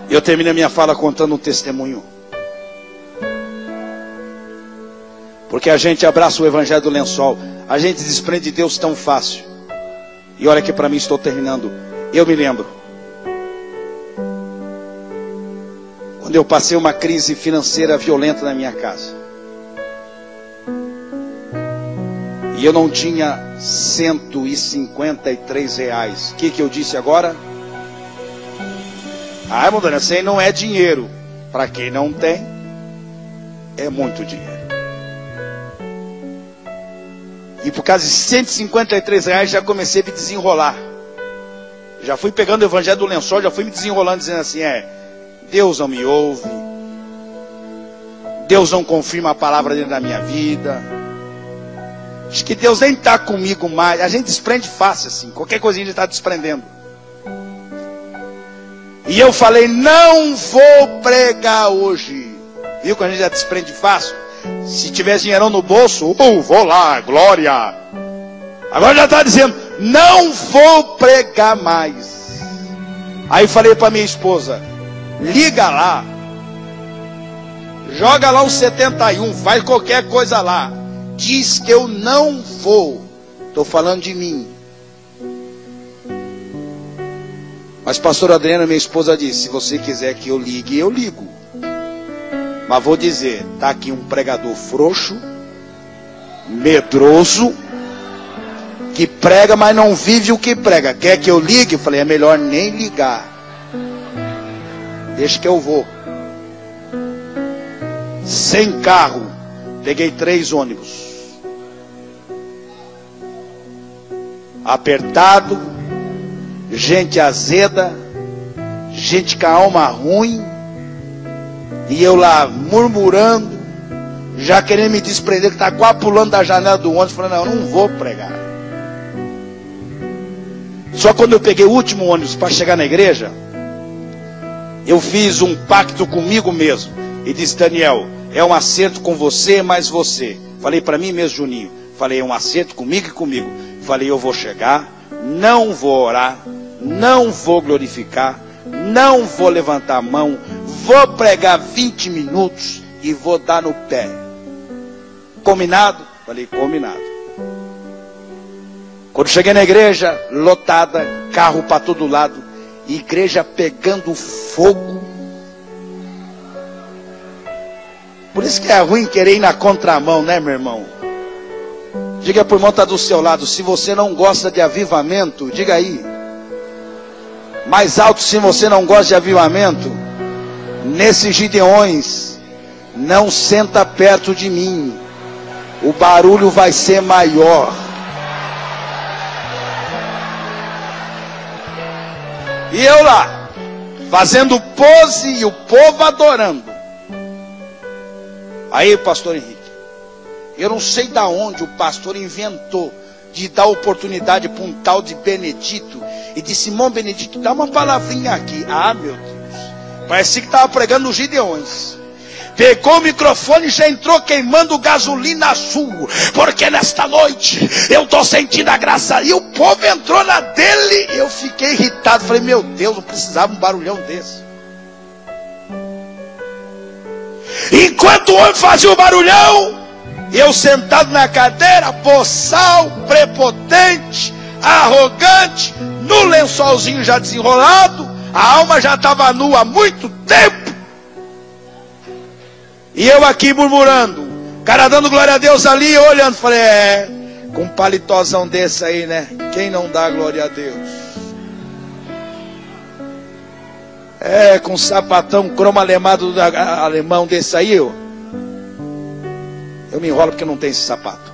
Eu termino a minha fala contando um testemunho. Porque a gente abraça o evangelho do lençol, a gente desprende de Deus tão fácil. E olha que para mim, estou terminando. Eu me lembro, quando eu passei uma crise financeira violenta na minha casa, e eu não tinha R$153. O que eu disse agora? Ah, irmão Daniel, isso aí não é dinheiro. Para quem não tem, é muito dinheiro. E por causa de R$153 já comecei a me desenrolar. Já fui pegando o evangelho do lençol, já fui me desenrolando, dizendo assim, Deus não me ouve, Deus não confirma a palavra dentro da minha vida, acho que Deus nem está comigo mais. A gente desprende fácil assim, qualquer coisinha a gente está desprendendo. E eu falei, não vou pregar hoje. Viu que a gente já desprende fácil? Se tivesse dinheirão no bolso, vou lá, glória. Agora já está dizendo, não vou pregar mais. Aí falei para minha esposa, liga lá, joga lá um 71, faz qualquer coisa lá, diz que eu não vou. Estou falando de mim. Mas pastor Adriana, minha esposa, disse, se você quiser que eu ligue, eu ligo. Mas vou dizer, está aqui um pregador frouxo, medroso, que prega, mas não vive o que prega. Quer que eu ligue? Eu falei, é melhor nem ligar. Deixa que eu vou. Sem carro, peguei 3 ônibus. Apertado, gente azeda, gente com a alma ruim, e eu lá murmurando, já querendo me desprender, que está quase pulando da janela do ônibus, falando, não, eu não vou pregar. Só quando eu peguei o último ônibus para chegar na igreja, eu fiz um pacto comigo mesmo, e disse, Daniel, é um acerto com você, mais você. Falei para mim mesmo, Juninho, falei, é um acerto comigo e comigo. Falei, eu vou chegar, não vou orar, não vou glorificar, não vou levantar a mão, vou pregar 20 minutos e vou dar no pé. Combinado? Falei, combinado. Quando cheguei na igreja, lotada, carro para todo lado, igreja pegando fogo. Por isso que é ruim querer ir na contramão, né, meu irmão? Diga para o irmão que está do seu lado, se você não gosta de avivamento, diga aí. Mais alto, se você não gosta de avivamento, nesses Gideões, não senta perto de mim. O barulho vai ser maior. E eu lá, fazendo pose e o povo adorando. Aí, pastor Henrique, eu não sei da onde o pastor inventou de dar oportunidade para um tal de Benedito. E disse, irmão Benedito, dá uma palavrinha aqui. Ah, meu Deus, parecia que estava pregando os Gideões. Pegou o microfone e já entrou queimando gasolina azul, porque nesta noite eu estou sentindo a graça. E o povo entrou na dele. Eu fiquei irritado, falei, meu Deus, não precisava um barulhão desse. Enquanto o homem fazia o barulhão, eu sentado na cadeira, boçal, prepotente, arrogante, no lençolzinho já desenrolado, a alma já estava nua há muito tempo. E eu aqui murmurando, cara dando glória a Deus ali, olhando, falei, com um paletózão desse aí, né? Quem não dá glória a Deus? Com um sapatão cromo alemão desse aí, eu me enrolo porque não tem esse sapato.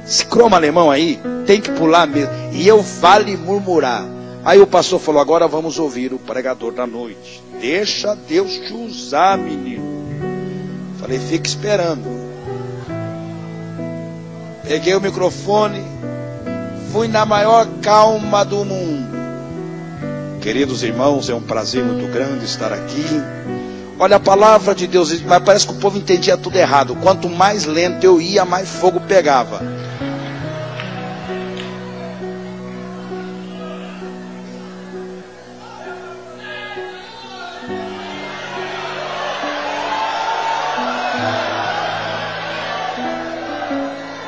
Esse cromo alemão aí, tem que pular mesmo. E eu vale murmurar. Aí o pastor falou, agora vamos ouvir o pregador da noite. Deixa Deus te usar, menino. Falei, fica esperando. Peguei o microfone, fui na maior calma do mundo. Queridos irmãos, é um prazer muito grande estar aqui. Olha, a palavra de Deus, mas parece que o povo entendia tudo errado. Quanto mais lento eu ia, mais fogo pegava.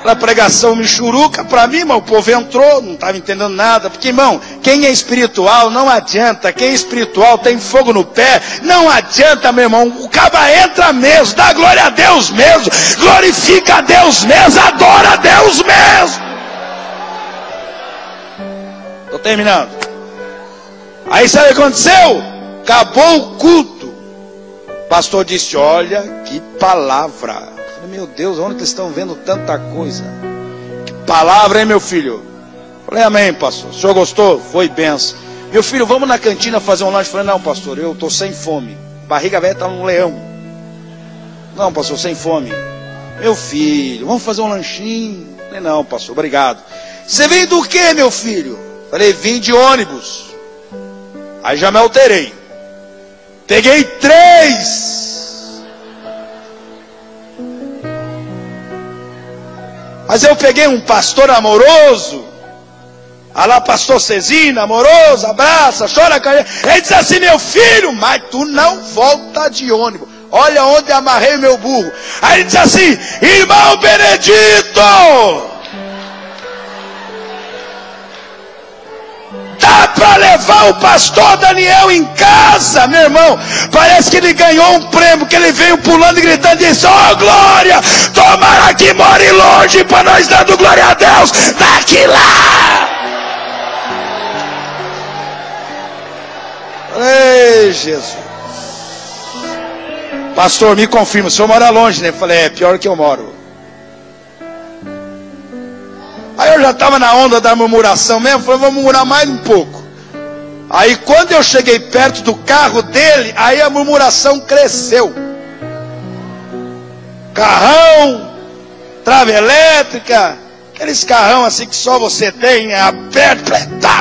Aquela pregação michuruca para mim, mas o povo entrou, não estava entendendo nada. Porque, irmão, quem é espiritual não adianta. Quem é espiritual tem fogo no pé, não adianta, meu irmão. O caba entra mesmo, dá glória a Deus mesmo, glorifica a Deus mesmo, adora a Deus mesmo. Estou terminando. Aí sabe o que aconteceu? Acabou o culto. O pastor disse: olha que palavra. Eu falei: meu Deus, onde que eles estão vendo tanta coisa? Que palavra, hein, meu filho? Eu falei: amém, pastor. O senhor gostou? Foi benção. Meu filho, vamos na cantina fazer um lanche. Eu falei: não, pastor, eu estou sem fome. Barriga velha está um leão. Não, pastor, sem fome. Meu filho, vamos fazer um lanchinho. Eu falei: não, pastor, obrigado. Você vem do que, meu filho? Eu falei: vim de ônibus. Aí já me alterei. Peguei 3. Mas eu peguei um pastor amoroso. Ah lá, pastor Cezina, amoroso, abraça, chora. Ele disse assim: meu filho, mas tu não volta de ônibus. Olha onde amarrei meu burro. Aí ele disse assim: irmão Benedito, dá para levar o pastor Daniel em casa, meu irmão? Parece que ele ganhou um prêmio, que ele veio pulando e gritando e disse: oh glória, tomara que more longe para nós dando glória a Deus daqui lá. Ei, Jesus. Pastor, me confirma, o senhor mora longe, né? Eu falei: é pior que eu moro. Aí eu já estava na onda da murmuração mesmo. Falei: vamos murmurar mais um pouco. Aí quando eu cheguei perto do carro dele, aí a murmuração cresceu. Carrão, trava elétrica, aqueles carrão assim que só você tem, é aberto,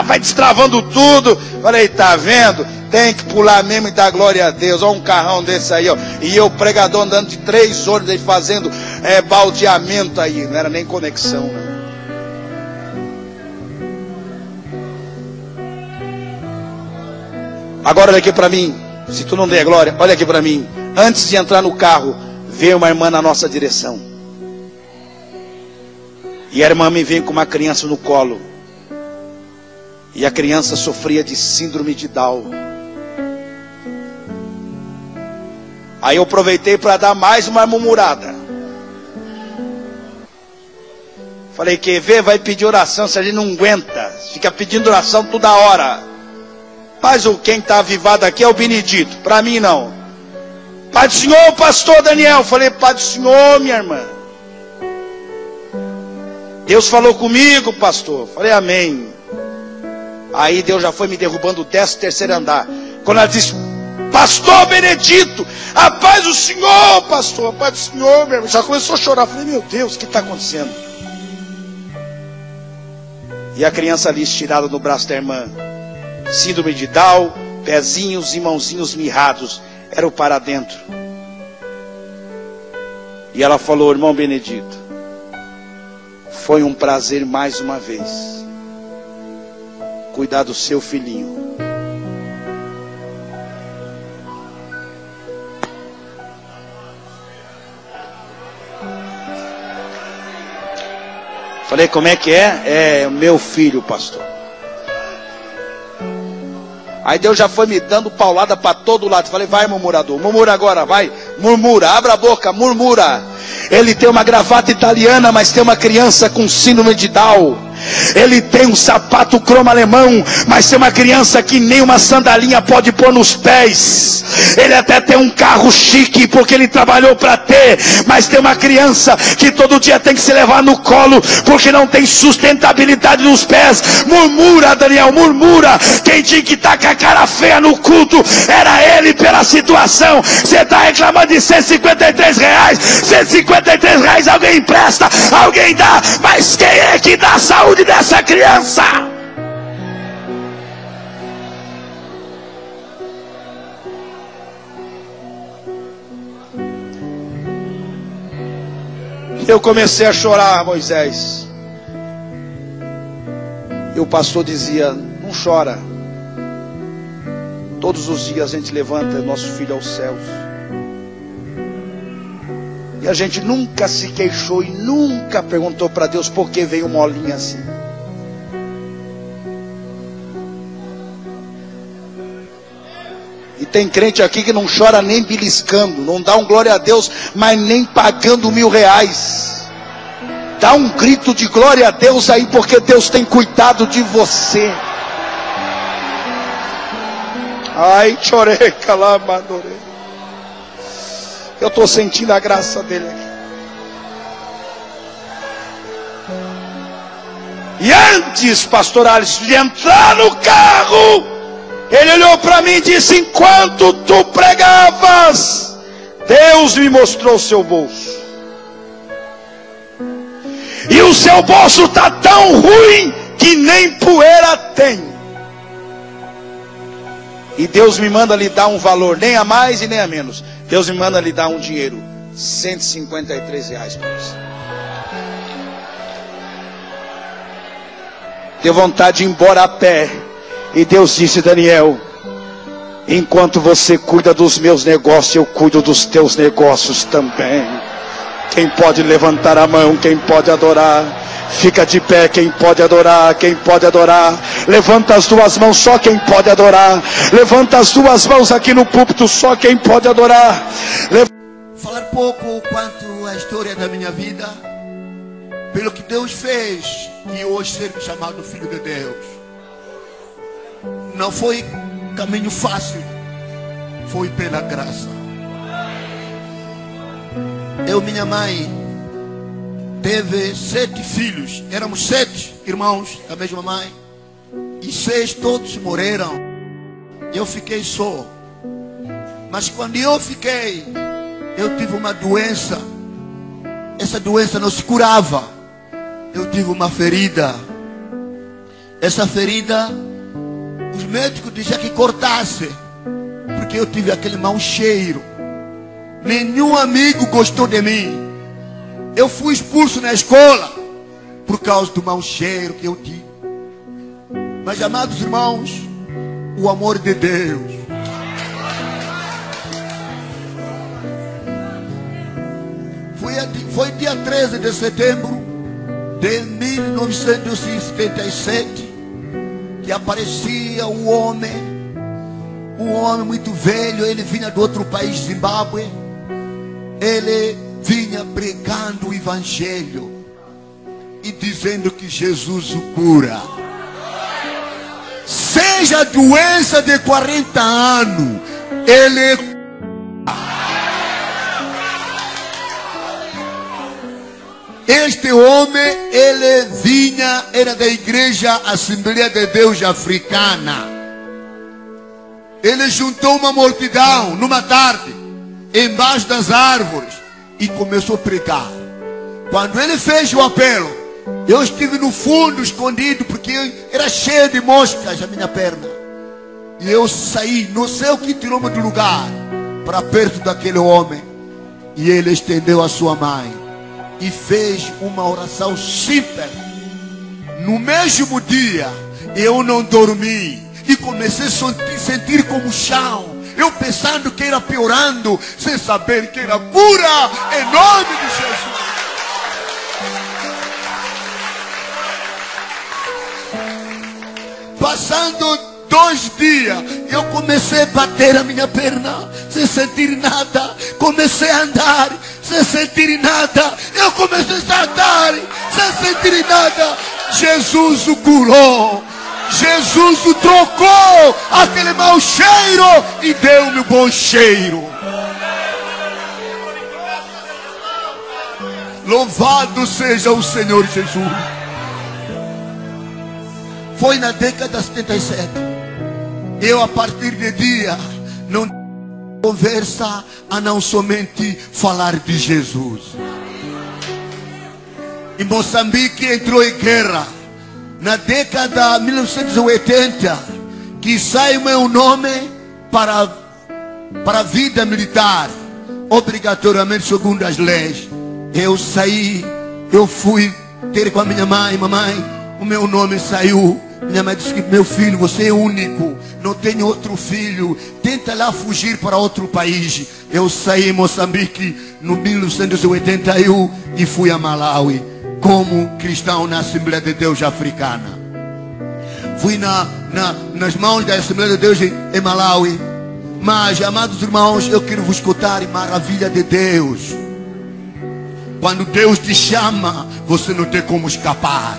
vai destravando tudo. Falei: tá vendo? Tem que pular mesmo e dar glória a Deus. Olha um carrão desse aí, ó. E eu, pregador, andando de 3 ônibus aí, fazendo baldeamento aí. Não era nem conexão, não. Agora olha aqui para mim. Se tu não der glória, olha aqui para mim. Antes de entrar no carro, veio uma irmã na nossa direção. E a irmã me veio com uma criança no colo. E a criança sofria de síndrome de Down. Aí eu aproveitei para dar mais uma murmurada. Falei: quer ver? Vai pedir oração. Se a gente não aguenta, fica pedindo oração toda hora. Mas quem está avivado aqui é o Benedito. Para mim não. Pai do Senhor, pastor Daniel. Falei: Pai do Senhor, minha irmã. Deus falou comigo, pastor. Falei: amém. Aí Deus já foi me derrubando o 13º andar. Quando ela disse: pastor Benedito, a paz do Senhor, pastor, a paz do Senhor, meu irmão. Já começou a chorar. Falei: meu Deus, o que está acontecendo? E a criança ali estirada no braço da irmã. Síndrome de Down, pezinhos e mãozinhos mirrados. Era o para dentro. E ela falou: irmão Benedito, foi um prazer mais uma vez cuidar do seu filhinho. Falei: como é que é? É meu filho, pastor. Aí Deus já foi me dando paulada para todo lado. Falei: vai, murmurador, murmura agora, vai, murmura, abra a boca, murmura. Ele tem uma gravata italiana, mas tem uma criança com síndrome de Down. Ele tem um sapato cromo alemão, mas tem uma criança que nem uma sandalinha pode pôr nos pés. Ele até tem um carro chique, porque ele trabalhou para ter, mas tem uma criança que todo dia tem que se levar no colo, porque não tem sustentabilidade nos pés. Murmura, Daniel, murmura. Quem tinha que estar com a cara feia no culto era ele pela situação. Você está reclamando de R$153. R$153 alguém empresta, alguém dá, mas quem é que dá a saúde dessa criança? Eu comecei a chorar, Moisés. E o pastor dizia: não chora. Todos os dias a gente levanta nosso filho aos céus. E a gente nunca se queixou e nunca perguntou para Deus por que veio molinha assim. E tem crente aqui que não chora nem beliscando, não dá um glória a Deus, mas nem pagando R$1000. Dá um grito de glória a Deus aí, porque Deus tem cuidado de você. Ai, choreca lá, madore. Eu estou sentindo a graça dele aqui. E antes, pastor Alisson, de entrar no carro, ele olhou para mim e disse: enquanto tu pregavas, Deus me mostrou o seu bolso. E o seu bolso está tão ruim que nem poeira tem. E Deus me manda lhe dar um valor, nem a mais e nem a menos. Deus me manda lhe dar um dinheiro, R$153 para você. Deu vontade de ir embora a pé. E Deus disse: Daniel, enquanto você cuida dos meus negócios, eu cuido dos teus negócios também. Quem pode levantar a mão? Quem pode adorar? Fica de pé, quem pode adorar? Quem pode adorar? Levanta as duas mãos, só quem pode adorar. Levanta as duas mãos aqui no púlpito, só quem pode adorar. Falar pouco quanto a história da minha vida, pelo que Deus fez, e hoje ser chamado filho de Deus. Não foi caminho fácil, foi pela graça. Minha mãe teve 7 filhos. Éramos 7 irmãos da mesma mãe, e 6 todos morreram. Eu fiquei só. Mas quando eu fiquei, eu tive uma doença. Essa doença não se curava. Eu tive uma ferida. Essa ferida, os médicos diziam que cortasse, porque eu tive aquele mau cheiro. Nenhum amigo gostou de mim. Eu fui expulso na escola por causa do mau cheiro que eu tive. Mas, amados irmãos, o amor de Deus. Foi dia 13 de setembro de 1977 que aparecia um homem muito velho. Ele vinha do outro país, Zimbábue. Ele vinha pregando o evangelho e dizendo que Jesus o cura. Seja a doença de 40 anos, ele este homem, ele vinha, era da igreja Assembleia de Deus Africana. Ele juntou uma multidão numa tarde, embaixo das árvores, e começou a pregar. Quando ele fez o apelo, eu estive no fundo, escondido, porque era cheio de moscas a minha perna. E eu saí, não sei o que tirou-me do lugar, para perto daquele homem. E ele estendeu a sua mão e fez uma oração simples. No mesmo dia, eu não dormi e comecei a sentir como chão. Eu pensando que era piorando, sem saber que era cura, em nome de Jesus. Passando 2 dias, eu comecei a bater a minha perna, sem sentir nada. Comecei a andar, sem sentir nada. Eu comecei a saltar, sem sentir nada. Jesus o curou. Jesus o trocou aquele mau cheiro e deu-me o bom cheiro. Louvado seja o Senhor Jesus. Foi na década de 77. Eu, a partir de dia, não conversa a não somente falar de Jesus. Em Moçambique entrou em guerra. Na década de 1980, que sai o meu nome para a vida militar, obrigatoriamente segundo as leis. Eu saí, eu fui ter com a minha mãe. Mamãe, o meu nome saiu Minha mãe disse que, meu filho, você é único, não tem outro filho, tenta lá fugir para outro país. Eu saí em Moçambique no 1981 e fui a Malawi como cristão na Assembleia de Deus Africana. Fui nas mãos da Assembleia de Deus em Malawi. Mas, amados irmãos, eu quero vos contar a maravilha de Deus. Quando Deus te chama, você não tem como escapar.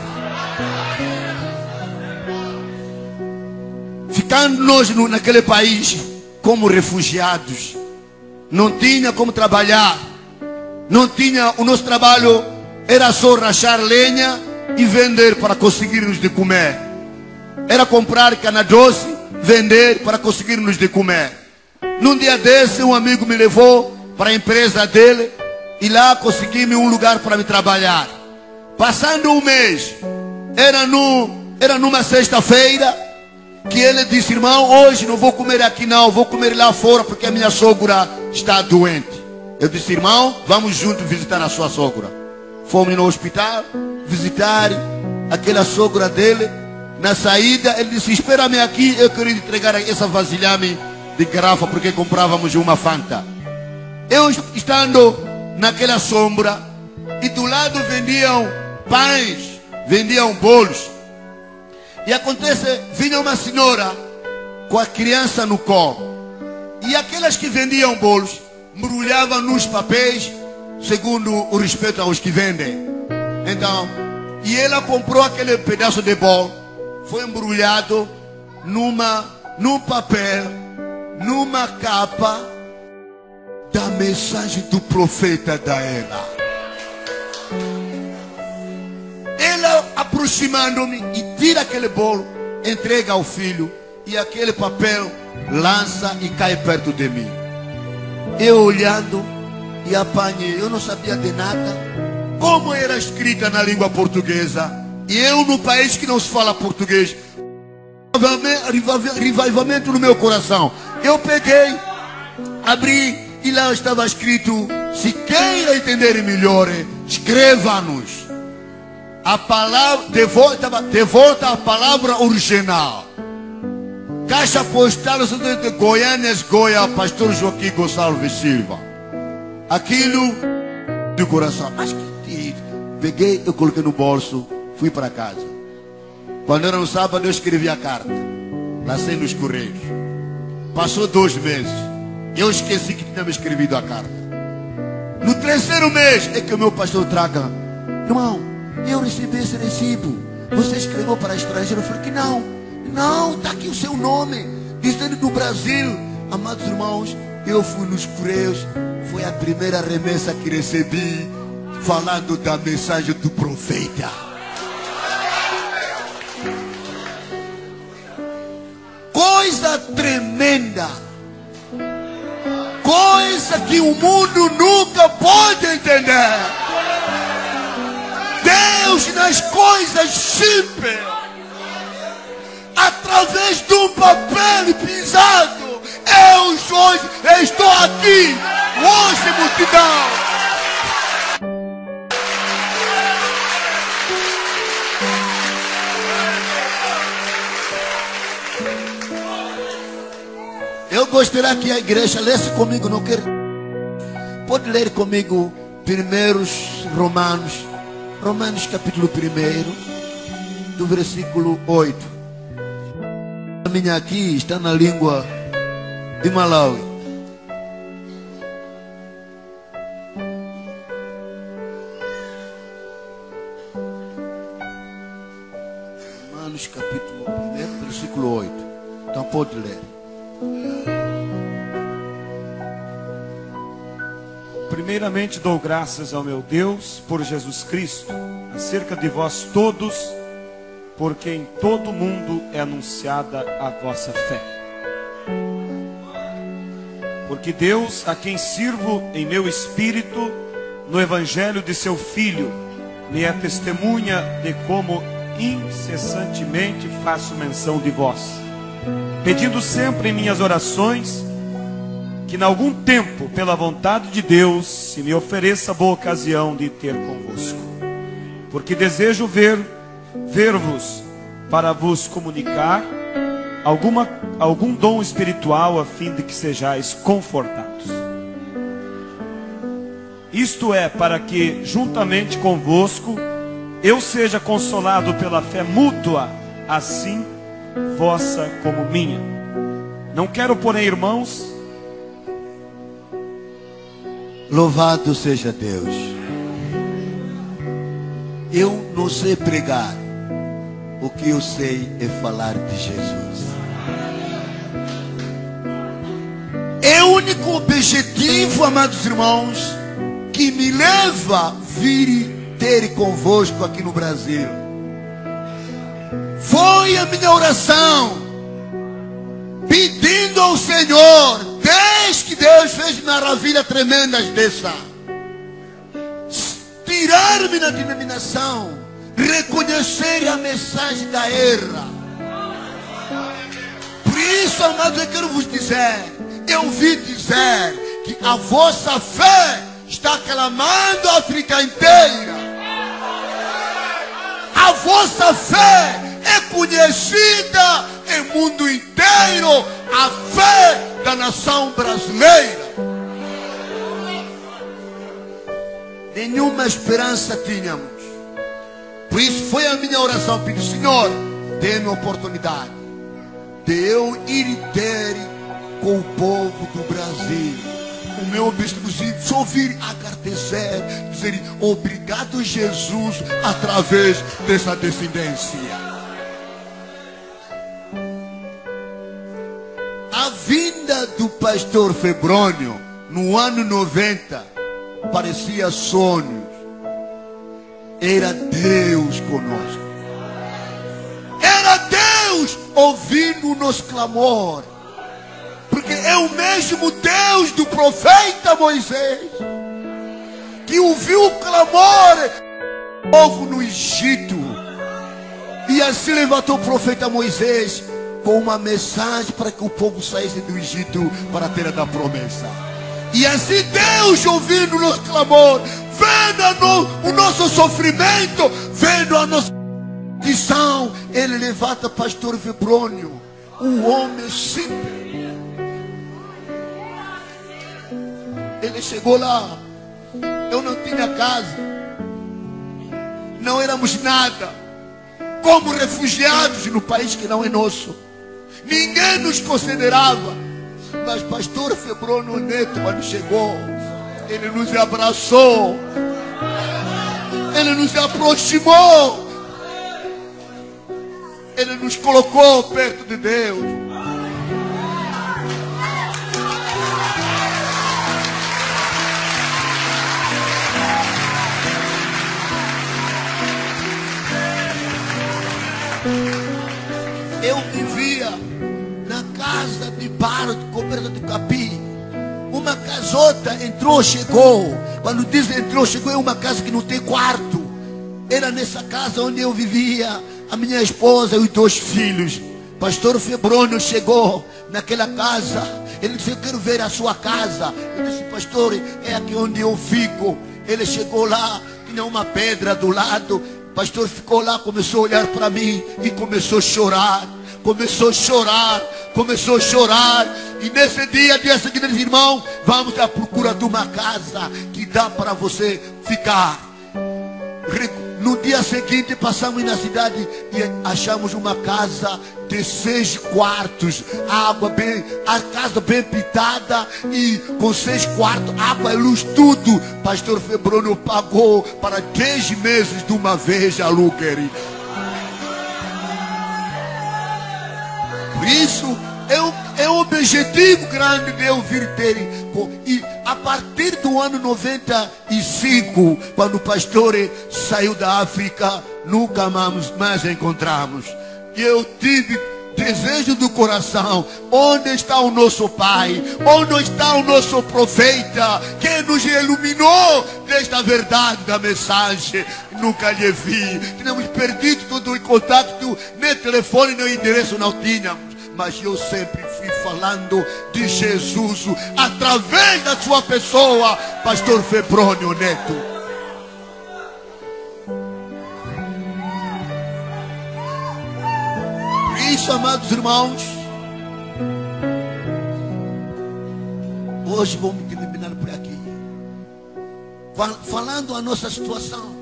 Ficando nós naquele país como refugiados, não tinha como trabalhar. Não tinha, o nosso trabalho era só rachar lenha e vender para conseguirmos de comer. Era comprar cana doce, vender para conseguirmos de comer. Num dia desse, um amigo me levou para a empresa dele e lá consegui-me um lugar para me trabalhar. Passando um mês, era numa sexta-feira, que ele disse: irmão, hoje não vou comer aqui não, vou comer lá fora porque a minha sogra está doente. Eu disse: irmão, vamos juntos visitar a sua sogra. Fomos no hospital visitar aquela sogra dele. Na saída ele disse: espera-me aqui, eu quero entregar essa vasilhame de garrafa porque comprávamos uma Fanta. Eu estando naquela sombra e do lado vendiam pães, vendiam bolos. E acontece, vinha uma senhora com a criança no colo. E aquelas que vendiam bolos embrulhavam nos papéis segundo o respeito aos que vendem. Então, e ela comprou aquele pedaço de bolo, foi embrulhado num papel, numa capa da mensagem do profeta da ela. Ela aproximando-me e tira aquele bolo, entrega ao filho e aquele papel lança e cai perto de mim. Eu olhando e apanhei, eu não sabia de nada, como era escrita na língua portuguesa, e eu no país que não se fala português, revivamento no meu coração. Eu peguei, abri e lá estava escrito: se queira entender melhor, escreva-nos. A palavra, de volta à palavra original. Caixa postal de Goiânia, Goiás, Pastor Joaquim Gonçalves Silva. Aquilo do coração. Mas que peguei, eu coloquei no bolso, fui para casa. Quando era no sábado, eu escrevi a carta. Lancei nos correios. Passou 2 meses. Eu esqueci que tinha me escrevido a carta. No 3º mês é que o meu pastor traga: irmão, eu recebi esse recibo. Você escreveu para estrangeiro? Eu falei que não. Não, está aqui o seu nome, dizendo do Brasil. Amados irmãos, eu fui nos correios. Foi a primeira remessa que recebi, falando da mensagem do profeta. Coisa tremenda. Coisa que o mundo nunca pode entender. Deus nas coisas simples, através de um papel pisado. Eu hoje estou aqui. Hoje, multidão. Eu gostaria que a igreja lesse comigo, não quer? Pode ler comigo Romanos capítulo 1, do versículo 8. A minha aqui está na língua de Malawi. Romanos capítulo 1, versículo 8. Então pode ler. Primeiramente dou graças ao meu Deus por Jesus Cristo, acerca de vós todos, porque em todo o mundo é anunciada a vossa fé. Porque Deus, a quem sirvo em meu espírito, no evangelho de seu Filho, me é testemunha de como incessantemente faço menção de vós, pedindo sempre em minhas orações que em algum tempo, pela vontade de Deus, se me ofereça boa ocasião de ter convosco. Porque desejo ver-vos para vos comunicar algum dom espiritual, a fim de que sejais confortados. Isto é, para que, juntamente convosco, eu seja consolado pela fé mútua, assim vossa como minha. Não quero, porém, irmãos... Louvado seja Deus. Eu não sei pregar. O que eu sei é falar de Jesus. É o único objetivo, amados irmãos, que me leva a vir ter convosco aqui no Brasil. Foi a minha oração, pedindo ao Senhor, desde que Deus fez maravilha tremendas dessa, tirar-me da denominação, reconhecer a mensagem da era. Por isso, amados, eu quero vos dizer, eu vi dizer que a vossa fé está clamando a África inteira. A vossa fé é conhecida em mundo inteiro, a fé da nação brasileira. Nenhuma esperança tínhamos. Por isso foi a minha oração, pedir: Senhor, dê-me a oportunidade de eu ir ter com o povo do Brasil. O meu objetivo é só vir agradecer, dizer obrigado, Jesus, através dessa descendência. A vinda do pastor Febrônio no ano 90 parecia sonhos. Era Deus conosco. Era Deus ouvindo o nosso clamor. Porque é o mesmo Deus do profeta Moisés, que ouviu o clamor do povo no Egito. E assim levantou o profeta Moisés com uma mensagem para que o povo saísse do Egito para a terra da promessa. E assim Deus, ouvindo o nosso clamor, vendo o nosso sofrimento, vendo a nossa condição, Ele levanta pastor Febrônio, um homem simples. Ele chegou lá, eu não tinha casa, não éramos nada, como refugiados no país que não é nosso. Ninguém nos considerava. Mas pastor Febrônio Neto, quando chegou, ele nos abraçou, ele nos aproximou, ele nos colocou perto de Deus. Eu vivia na casa de barro, de coberta de capim. Uma casota entrou, chegou. Quando diz entrou, chegou, é uma casa que não tem quarto. Era nessa casa onde eu vivia, a minha esposa e os 2 filhos. Pastor Febrônio chegou naquela casa. Ele disse: eu quero ver a sua casa. Eu disse: pastor, é aqui onde eu fico. Ele chegou lá, tinha uma pedra do lado. Pastor ficou lá, começou a olhar para mim e começou a chorar. Começou a chorar, começou a chorar. E nesse dia seguinte, ele disse: irmão, vamos à procura de uma casa que dá para você ficar. No dia seguinte passamos na cidade e achamos uma casa de 6 quartos, a casa bem pintada e com 6 quartos, água e luz, tudo. Pastor Febrônio pagou para 10 meses de uma vez aluguel. Por isso é um objetivo grande de eu vir ter. E a partir do ano 95, quando o pastor saiu da África, nunca mais encontramos. E eu tive desejo do coração: onde está o nosso pai? Onde está o nosso profeta que nos iluminou desta verdade da mensagem? Nunca lhe vi. Tínhamos perdido todo o contato, nem telefone, nem endereço não tínhamos. Mas eu sempre fui falando de Jesus através da sua pessoa, pastor Febrônio Neto. irmãos, hoje vamos terminar por aqui. Falando a nossa situação,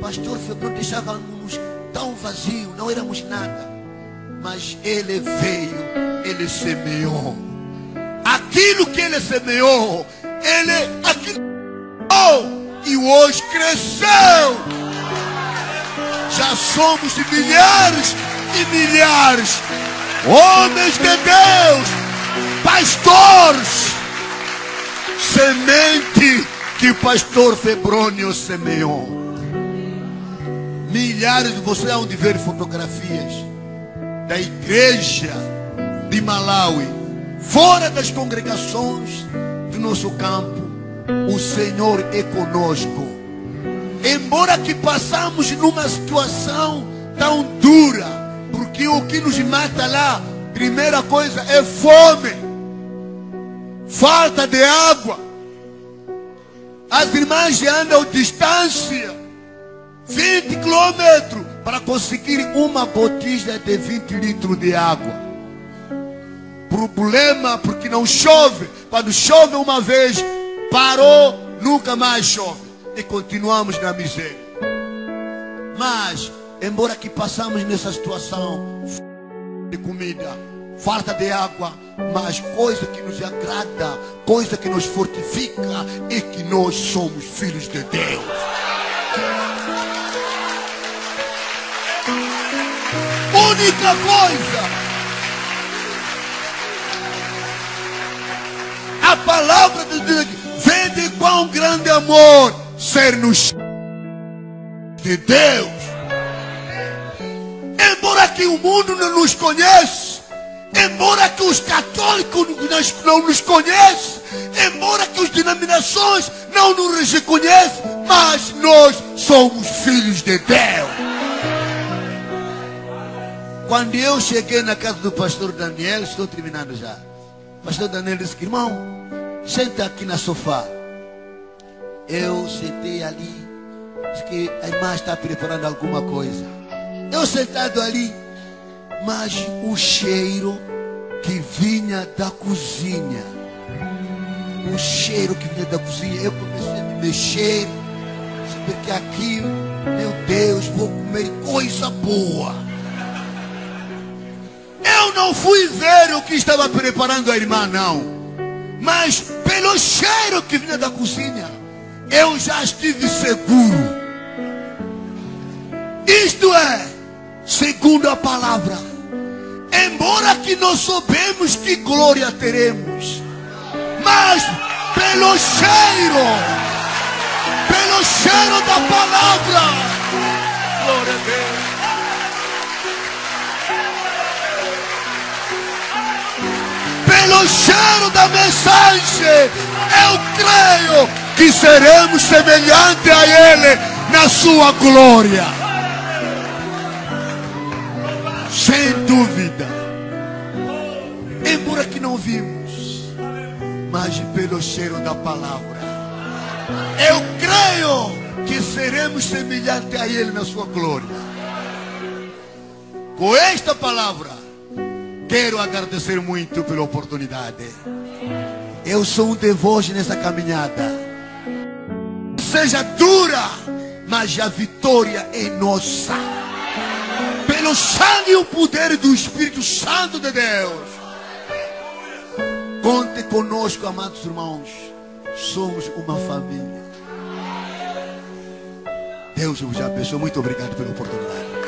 pastor Febrônio deixava-nos tão vazio, não éramos nada. Mas ele veio, ele semeou. Aquilo que ele semeou, e hoje cresceu. Já somos milhares e milhares, homens de Deus, pastores, semente que o pastor Febrônio semeou. Milhares de vocês hão de ver fotografias da igreja de Malawi, fora das congregações do nosso campo. O Senhor é conosco. Embora que passamos numa situação tão dura, porque o que nos mata lá, primeira coisa é fome, falta de água. As irmãs andam distância 20 quilômetros para conseguir uma botija de 20 litros de água. Problema porque não chove. Quando chove uma vez, parou, nunca mais chove. E continuamos na miséria. Mas, embora que passamos nessa situação de comida, falta de água, mas coisa que nos agrada, coisa que nos fortifica, é que nós somos filhos de Deus. Única coisa, a palavra de Deus, vede quão grande amor ser-nos de Deus. Embora que o mundo não nos conheça, embora que os católicos não nos conheçam, embora que as denominações não nos reconheçam, mas nós somos filhos de Deus. Quando eu cheguei na casa do pastor Daniel, estou terminando já. O pastor Daniel disse: irmão, senta aqui na sofá. Eu sentei ali. Disse que a irmã está preparando alguma coisa. Eu sentado ali, mas o cheiro que vinha da cozinha, o cheiro que vinha da cozinha, eu comecei a me mexer, porque aqui, meu Deus, vou comer coisa boa. Eu não fui ver o que estava preparando a irmã, não. Mas pelo cheiro que vinha da cozinha, eu já estive seguro. Isto é, segundo a palavra, embora que nós soubemos que glória teremos, mas pelo cheiro da palavra, glória a Deus, pelo cheiro da mensagem, eu creio que seremos semelhantes a Ele na sua glória. Sem dúvida. Embora que não vimos, mas pelo cheiro da palavra, eu creio que seremos semelhantes a Ele na sua glória. Com esta palavra, quero agradecer muito pela oportunidade. Eu sou um de vós nessa caminhada. Seja dura, mas a vitória é nossa. Pelo sangue e o poder do Espírito Santo de Deus. Conte conosco, amados irmãos. Somos uma família. Deus vos abençoe. Muito obrigado pela oportunidade.